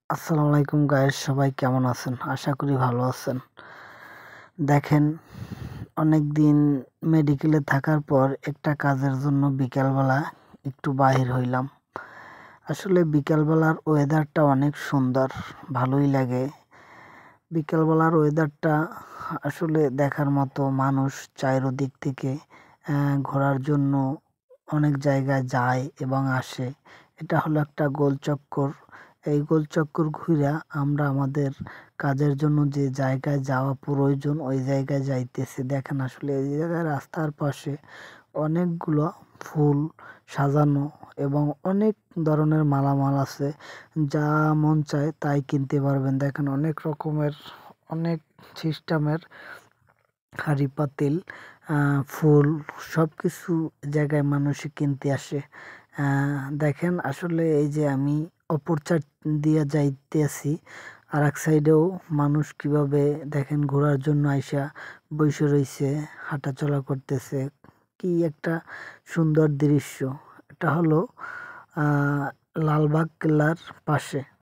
আসসালামু আলাইকুম গাইস, সবাই কেমন আছেন? আশা করি ভালো আছেন। দেখেন, অনেক দিন মেডিকেলে থাকার পর একটা কাজের জন্য বিকালবেলা একটু বাহির হইলাম। আসলে বিকালবেলার ওয়েদারটা অনেক সুন্দর, ভালোই লাগে। বিকালবেলার ওয়েদারটা আসলে দেখার মতো। মানুষ চারিদিক থেকে ঘোরার জন্য অনেক জায়গায় যায় এবং আসে। এটা হলো একটা গোলচক্কর। এই গোলচক্কর ঘুরা আমরা আমাদের কাজের জন্য যে জায়গায় যাওয়া প্রয়োজন ওই জায়গায় যাইতেছি। দেখেন, আসলে এই জায়গায় রাস্তার পাশে অনেকগুলো ফুল সাজানো এবং অনেক ধরনের মালামাল আছে। যা মন চায় তাই কিনতে পারবেন। দেখেন, অনেক রকমের, অনেক সিস্টেমের হাঁড়ি পাতিল, ফুল, সব কিছু জায়গায় মানুষ কিনতে আসে। দেখেন, আসলে এই যে আমি অপর সাইড দিয়ে যাইতেছি, আর এক সাইডেও মানুষ কিভাবে দেখেন ঘোরার জন্য আইসা বসে রয়েছে, হাঁটাচলা করতেছে। কি একটা সুন্দর দৃশ্য! এটা হলো লালবাগ কেল্লার পাশে।